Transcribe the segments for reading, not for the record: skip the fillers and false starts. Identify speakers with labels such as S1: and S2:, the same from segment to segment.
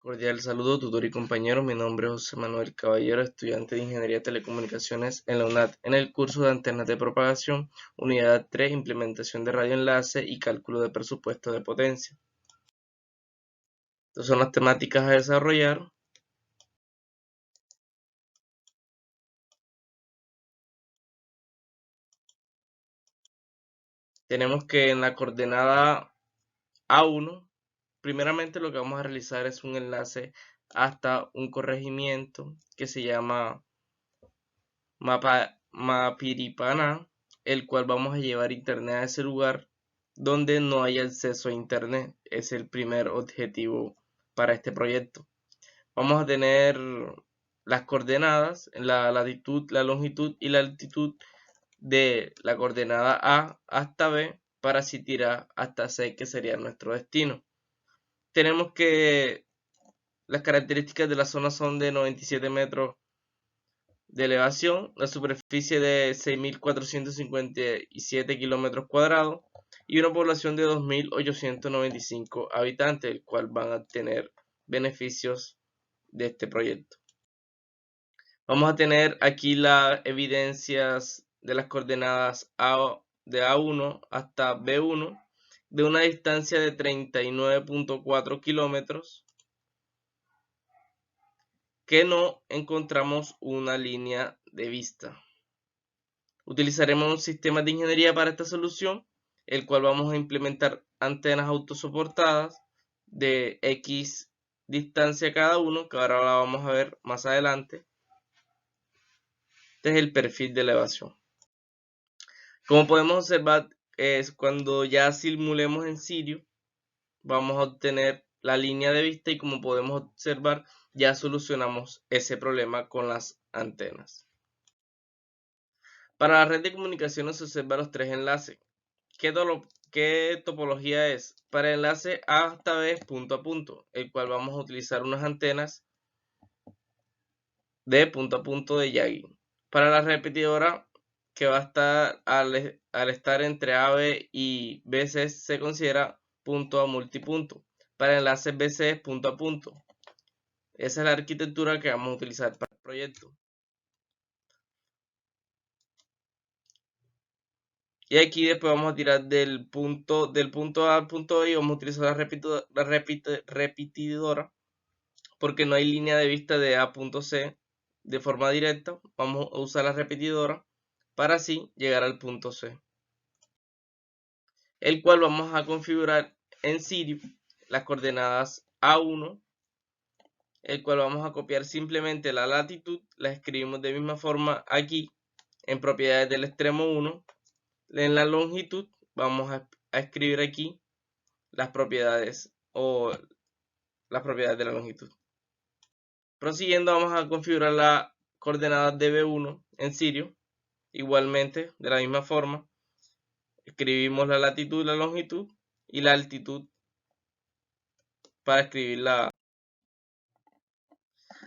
S1: Cordial saludo, tutor y compañero. Mi nombre es José Manuel Caballero, estudiante de Ingeniería de Telecomunicaciones en la UNAD, en el curso de Antenas de Propagación, Unidad 3, Implementación de radioenlace y Cálculo de presupuesto de potencia. Estas son las temáticas a desarrollar. Tenemos que en la coordenada A1, primeramente lo que vamos a realizar es un enlace hasta un corregimiento que se llama Mapiripana, el cual vamos a llevar internet a ese lugar donde no hay acceso a internet. Es el primer objetivo para este proyecto. Vamos a tener las coordenadas, la latitud, la longitud y la altitud de la coordenada A hasta B para así tirar hasta C, que sería nuestro destino. Tenemos que las características de la zona son de 97 metros de elevación, la superficie de 6.457 kilómetros cuadrados y una población de 2.895 habitantes, el cual van a tener beneficios de este proyecto. Vamos a tener aquí las evidencias de las coordenadas de A1 hasta B1 de una distancia de 39.4 kilómetros, que no encontramos una línea de vista. Utilizaremos un sistema de ingeniería para esta solución, el cual vamos a implementar antenas autosoportadas de X distancia cada uno, que ahora la vamos a ver más adelante. Este es el perfil de elevación. Como podemos observar, cuando ya simulemos en Sirio, vamos a obtener la línea de vista y como podemos observar, ya solucionamos ese problema con las antenas. Para la red de comunicaciones se observan los tres enlaces. ¿Qué topología es? Para el enlace A hasta B punto a punto, el cual vamos a utilizar unas antenas de punto a punto de Yagi. Para la repetidora, que va a estar al estar entre AB y BC, se considera punto a multipunto. Para el enlace BC es punto a punto. Esa es la arquitectura que vamos a utilizar para el proyecto. Y aquí después vamos a tirar del punto A al punto B y vamos a utilizar la repetidora, porque no hay línea de vista de A punto C de forma directa. Vamos a usar la repetidora para así llegar al punto C, el cual vamos a configurar en Sirio las coordenadas A1, el cual vamos a copiar simplemente la latitud, la escribimos de misma forma aquí en propiedades del extremo 1. En la longitud vamos a escribir aquí las propiedades de la longitud. Prosiguiendo, vamos a configurar las coordenadas de B1 en Sirio. Igualmente, de la misma forma, escribimos la latitud, la longitud y la altitud para escribirla.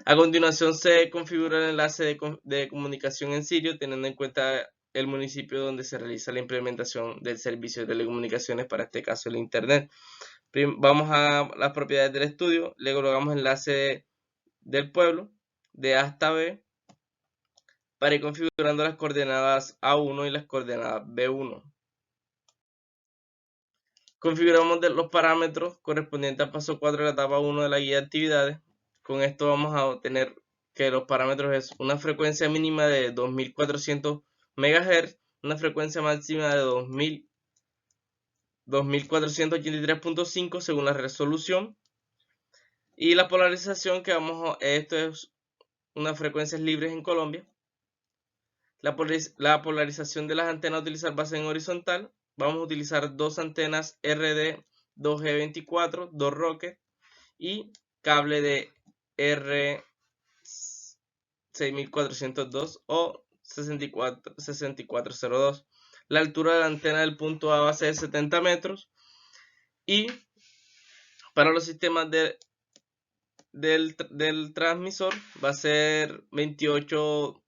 S1: A continuación se configura el enlace de comunicación en Sirio, teniendo en cuenta el municipio donde se realiza la implementación del servicio de telecomunicaciones, para este caso el Internet. Vamos a las propiedades del estudio, le colocamos enlace del pueblo de A hasta B para ir configurando las coordenadas A1 y las coordenadas B1. Configuramos los parámetros correspondientes al paso 4 de la etapa 1 de la guía de actividades. Con esto vamos a obtener que los parámetros es una frecuencia mínima de 2400 MHz, una frecuencia máxima de 2483.5 según la resolución, y la polarización que esto es unas frecuencias libres en Colombia. La polarización de las antenas a utilizar va a ser en horizontal. Vamos a utilizar dos antenas RD 2G24, 2 Rocket y cable de R6402 o 6402. La altura de la antena del punto A va a ser 70 metros. Y para los sistemas del transmisor va a ser 28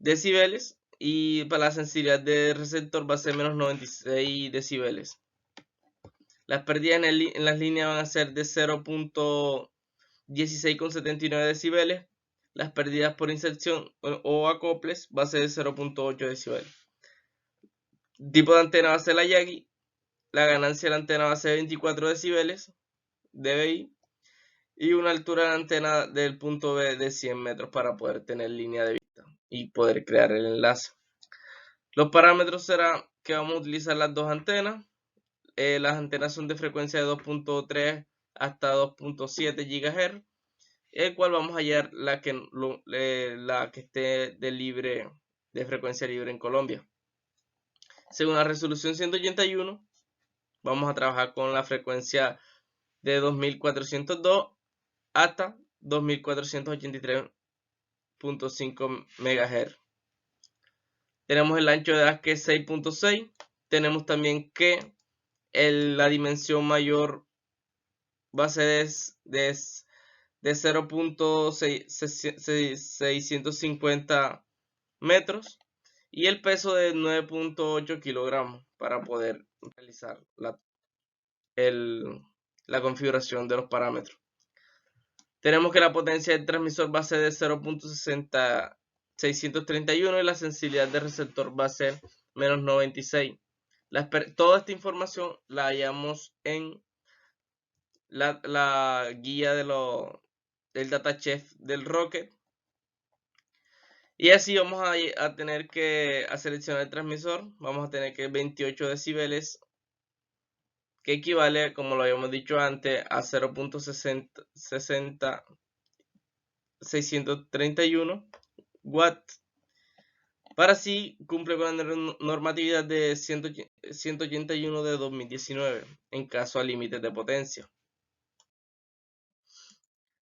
S1: decibeles. Y para la sensibilidad del receptor va a ser menos 96 decibeles. Las pérdidas en las líneas van a ser de 0.16,79 decibeles. Las pérdidas por inserción o acoples va a ser de 0.8 decibeles. Tipo de antena va a ser la Yagi. La ganancia de la antena va a ser 24 decibeles dBi. Y una altura de la antena del punto B de 100 metros para poder tener línea de vista y poder crear el enlace. Los parámetros serán que vamos a utilizar las dos antenas. Las antenas son de frecuencia de 2.3 hasta 2.7 GHz, el cual vamos a hallar la que esté de frecuencia libre en Colombia. Según la resolución 181, vamos a trabajar con la frecuencia de 2402 hasta 2483.5 MHz. Tenemos el ancho de haz que es 6.6. Tenemos también que la dimensión mayor va a ser de 0.650 metros y el peso de 9.8 kilogramos para poder realizar la configuración de los parámetros. Tenemos que la potencia del transmisor va a ser de 0.631 y la sensibilidad del receptor va a ser menos 96. Toda esta información la hallamos en la guía del DataChef del Rocket. Y así vamos a tener que seleccionar el transmisor. Vamos a tener que 28 decibeles, que equivale, como lo habíamos dicho antes, a 0.631 watts. Para así cumple con la normatividad de 181 de 2019 en caso a límites de potencia.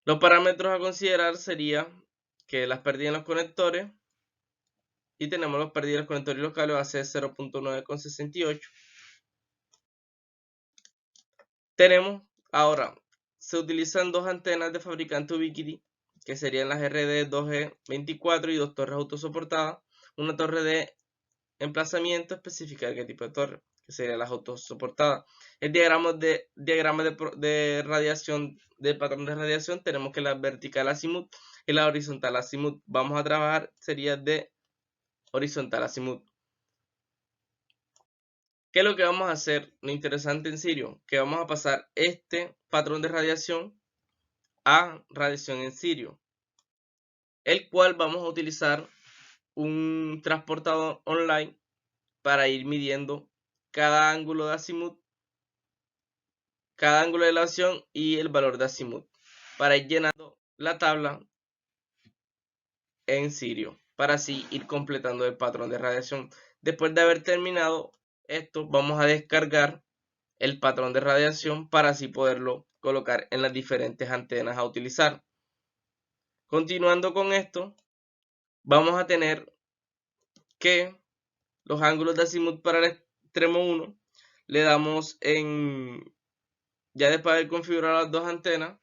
S1: Los parámetros a considerar sería que las pérdidas en los conectores, y tenemos las pérdidas en los conectores y los cables va a ser 0.968. Tenemos ahora, se utilizan dos antenas de fabricante Ubiquiti, que serían las RD2G24 y dos torres autosoportadas. Una torre de emplazamiento especifica qué tipo de torre, que serían las autosoportadas. El diagrama de radiación, del patrón de radiación, tenemos que la vertical azimut y la horizontal azimut. Vamos a trabajar, sería de horizontal azimut. ¿Qué es lo que vamos a hacer? Lo interesante en Sirio, que vamos a pasar este patrón de radiación a radiación en Sirio, el cual vamos a utilizar un transportador online para ir midiendo cada ángulo de azimut, cada ángulo de elevación y el valor de azimut, para ir llenando la tabla en Sirio, para así ir completando el patrón de radiación. Después de haber terminado esto, vamos a descargar el patrón de radiación para así poderlo colocar en las diferentes antenas a utilizar. Continuando con esto, vamos a tener que los ángulos de azimut para el extremo 1 le damos ya después de haber configurado las dos antenas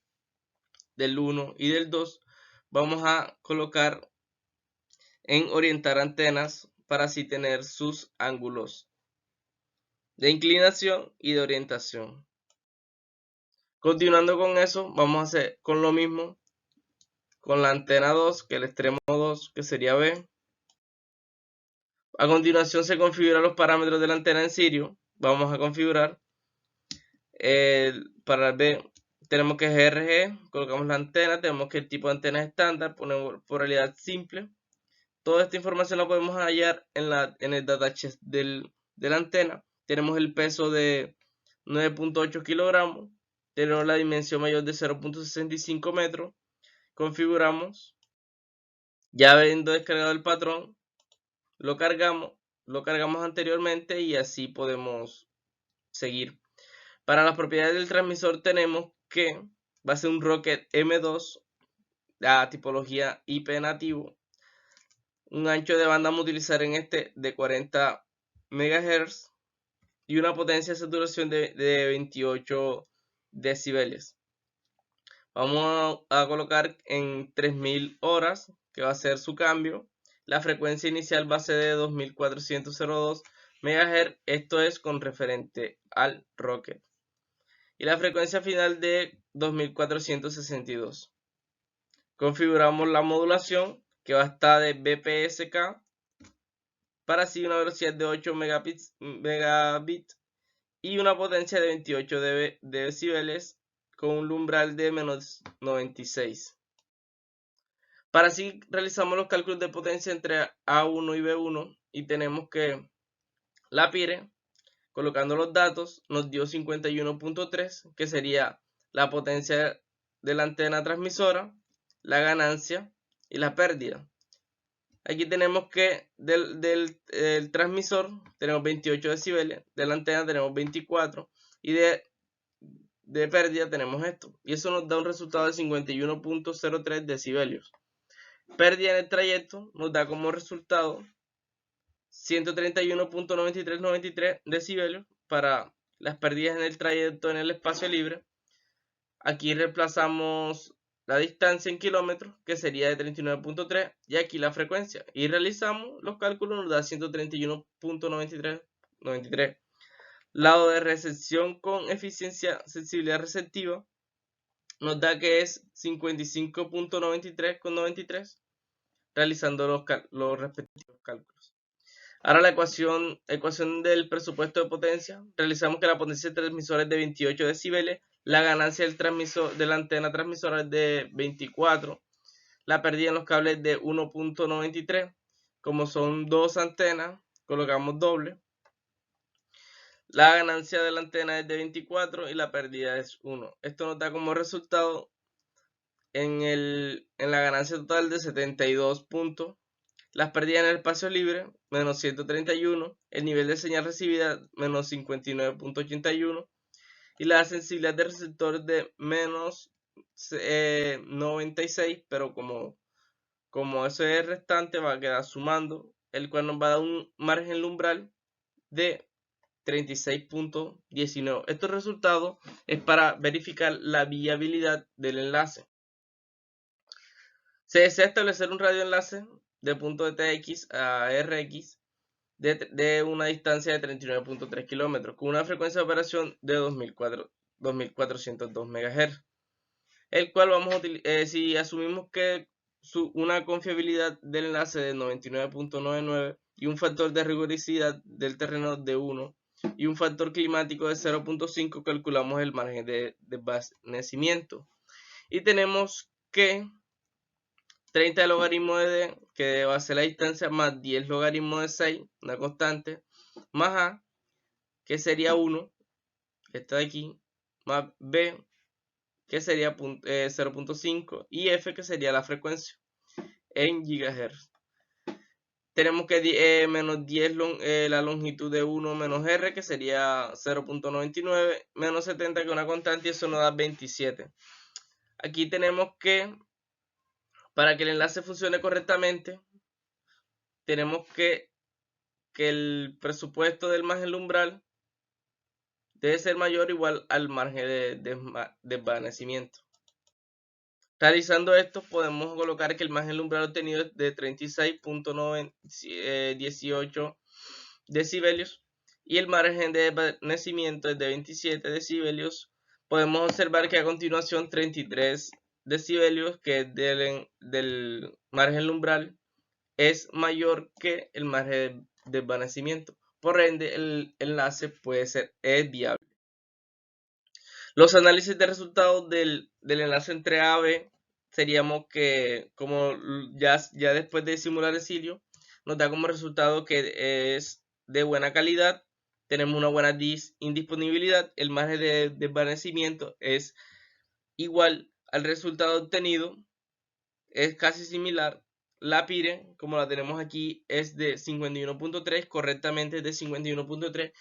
S1: del 1 y del 2, vamos a colocar en orientar antenas para así tener sus ángulos de inclinación y de orientación. Continuando con eso, vamos a hacer con lo mismo con la antena 2, que el extremo 2, que sería B. A continuación se configuran los parámetros de la antena en Sirio. Vamos a configurar para el B, tenemos que GRG, colocamos la antena, tenemos que el tipo de antena es estándar, ponemos polaridad simple. Toda esta información la podemos hallar en el datasheet de la antena. Tenemos el peso de 9.8 kilogramos, tenemos la dimensión mayor de 0.65 metros. Configuramos, ya habiendo descargado el patrón, lo cargamos anteriormente y así podemos seguir. Para las propiedades del transmisor tenemos que va a ser un Rocket M2, la tipología IP nativo, un ancho de banda vamos a utilizar en este de 40 MHz y una potencia de saturación de 28 decibeles. Vamos a colocar en 3000 horas, que va a ser su cambio. La frecuencia inicial va a ser de 2402 MHz. Esto es con referente al Rocket. y la frecuencia final de 2462. Configuramos la modulación que va a estar de BPSK para así una velocidad de 8 megabits y una potencia de 28 decibeles con un umbral de menos 96. Para así realizamos los cálculos de potencia entre A1 y B1 y tenemos que la Pire, colocando los datos, nos dio 51.3, que sería la potencia de la antena transmisora, la ganancia y la pérdida. Aquí tenemos que del transmisor tenemos 28 decibeles, de la antena tenemos 24 y de pérdida tenemos esto. Y eso nos da un resultado de 51.03 decibelios. Pérdida en el trayecto nos da como resultado 131.9393 decibelios para las pérdidas en el trayecto en el espacio libre. Aquí reemplazamos la distancia en kilómetros, que sería de 39.3, y aquí la frecuencia. Y realizamos los cálculos, nos da 131.93. Lado de recepción con eficiencia sensibilidad receptiva nos da que es 55.93 con 93, realizando los respectivos cálculos. Ahora la ecuación del presupuesto de potencia. Realizamos que la potencia del transmisor es de 28 decibeles, la ganancia del transmisor de la antena transmisora es de 24, la pérdida en los cables de 1.93. Como son dos antenas, colocamos doble. La ganancia de la antena es de 24 y la pérdida es 1. Esto nos da como resultado en la ganancia total de 72 puntos. Las pérdidas en el espacio libre, menos 131. El nivel de señal recibida, menos 59.81. Y la sensibilidad de receptores de menos 96. Pero como eso es restante, va a quedar sumando, el cual nos va a dar un margen umbral de 36.19. Estos resultados es para verificar la viabilidad del enlace. Se desea establecer un radioenlace de punto de TX a RX de una distancia de 39.3 kilómetros con una frecuencia de operación de 2402 MHz, el cual vamos a utilizar, si asumimos que una confiabilidad del enlace de 99.99 y un factor de rigurosidad del terreno de 1 y un factor climático de 0.5, calculamos el margen de desvanecimiento y tenemos que 30 logaritmo de d, que va a ser la distancia, más 10 logaritmo de 6, una constante, más a, que sería 1, que está aquí, más b, que sería 0.5, y f, que sería la frecuencia, en gigahertz. Tenemos que menos 10 la longitud de 1 menos r, que sería 0.99, menos 70, que es una constante, y eso nos da 27. Aquí tenemos que, para que el enlace funcione correctamente, tenemos que el presupuesto del margen umbral debe ser mayor o igual al margen de desvanecimiento. Realizando esto, podemos colocar que el margen umbral obtenido es de 36.18 decibelios y el margen de desvanecimiento es de 27 decibelios. Podemos observar que a continuación 33 decibelios, que es del margen umbral, es mayor que el margen de desvanecimiento. Por ende, el enlace es viable. Los análisis de resultados del enlace entre A y B seríamos que, como ya después de simular el cilio, nos da como resultado que es de buena calidad, tenemos una buena indisponibilidad, el margen de desvanecimiento es igual al resultado obtenido, es casi similar. La PIRE, como la tenemos aquí, es de 51.3, correctamente es de 51.3,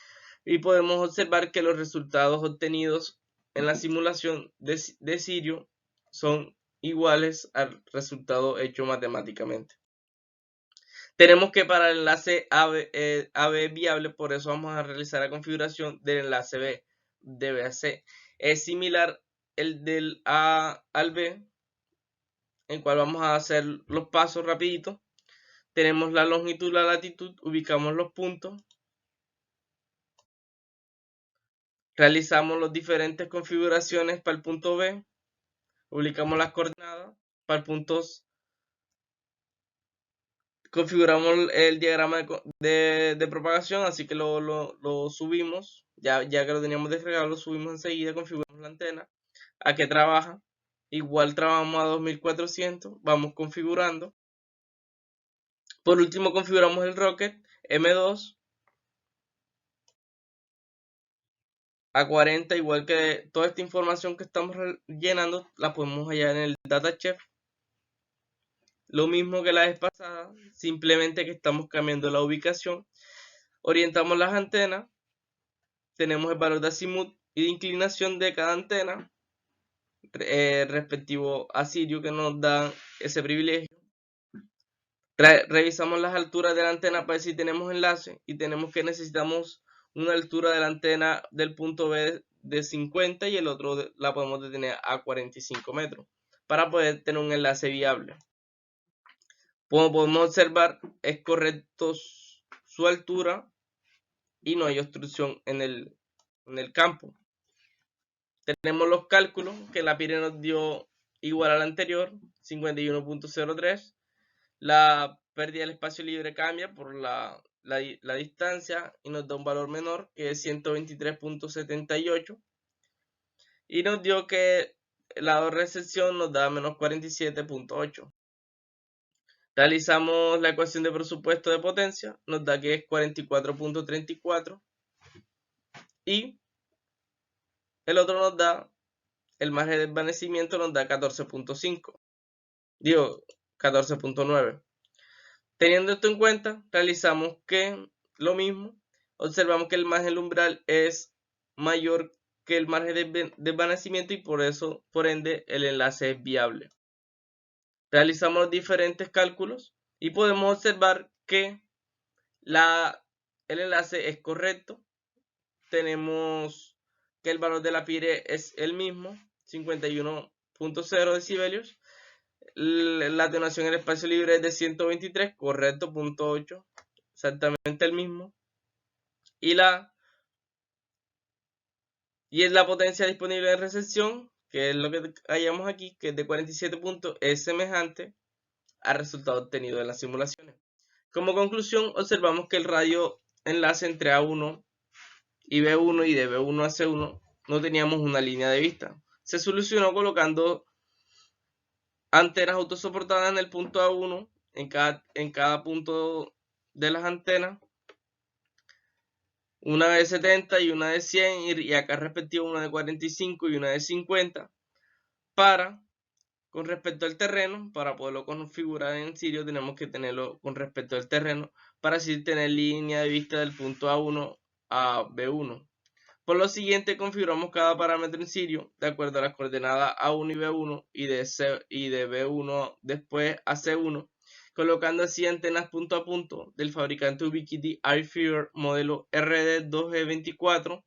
S1: y podemos observar que los resultados obtenidos en la simulación de Sirio son iguales al resultado hecho matemáticamente. Tenemos que para el enlace AB viable, por eso vamos a realizar la configuración del enlace B, de B a C. Es similar el del A al B, en cual vamos a hacer los pasos rapidito. Tenemos la longitud, la latitud, ubicamos los puntos. Realizamos las diferentes configuraciones para el punto B, ubicamos las coordenadas para el punto C, configuramos el diagrama de propagación, así que lo subimos, ya que lo teníamos descargado, lo subimos enseguida, configuramos la antena, a que trabaja, igual trabajamos a 2400, vamos configurando. Por último configuramos el Rocket M2 a 40, igual que toda esta información que estamos llenando la podemos hallar en el DataChef. Lo mismo que la vez pasada, simplemente que estamos cambiando la ubicación. Orientamos las antenas, tenemos el valor de azimut y de inclinación de cada antena, respectivo a Sirio, que nos da ese privilegio. Revisamos las alturas de la antena para ver si tenemos enlace y tenemos que necesitamos una altura de la antena del punto B de 50 y el otro la podemos detener a 45 metros para poder tener un enlace viable. Como podemos observar, es correcto su altura y no hay obstrucción en el campo. Tenemos los cálculos que la PIRE nos dio igual al anterior, 51.03. La pérdida del espacio libre cambia por la distancia y nos da un valor menor, que es 123.78. Y nos dio que la recepción nos da menos 47.8. Realizamos la ecuación de presupuesto de potencia, nos da que es 44.34. Y el otro nos da, el margen de desvanecimiento nos da 14.5. Digo, 14.9. Teniendo esto en cuenta, realizamos que lo mismo, observamos que el margen umbral es mayor que el margen de desvanecimiento y por ende, el enlace es viable. Realizamos los diferentes cálculos y podemos observar que el enlace es correcto. Tenemos que el valor de la PIRE es el mismo, 51.0 decibelios. La atenuación en el espacio libre es de 123, correcto, 0.8, exactamente el mismo. Y es la potencia disponible de recepción, que es lo que hallamos aquí, que es de 47 puntos, es semejante al resultado obtenido en las simulaciones. Como conclusión, observamos que el radio enlace entre A1 y B1 y de B1 a C1 no teníamos una línea de vista. Se solucionó colocando antenas autosoportadas en el punto A1 en cada punto de las antenas, una de 70 y una de 100 y acá respectivo una de 45 y una de 50 con respecto al terreno, para poderlo configurar en Sirio tenemos que tenerlo con respecto al terreno para así tener línea de vista del punto A1 a B1. Por lo siguiente, configuramos cada parámetro en Sirio de acuerdo a las coordenadas A1 y B1 y de B1 después a C1, colocando así antenas punto a punto del fabricante Ubiquiti iFear modelo RD2G24,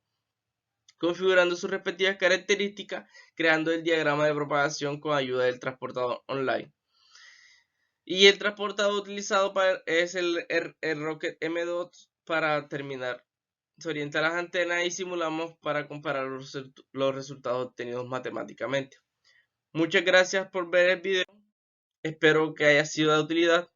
S1: configurando sus respectivas características, creando el diagrama de propagación con ayuda del transportador online. Y el transportador utilizado es el Rocket M2 para terminar. Se orienta las antenas y simulamos para comparar los resultados obtenidos matemáticamente. Muchas gracias por ver el video. Espero que haya sido de utilidad.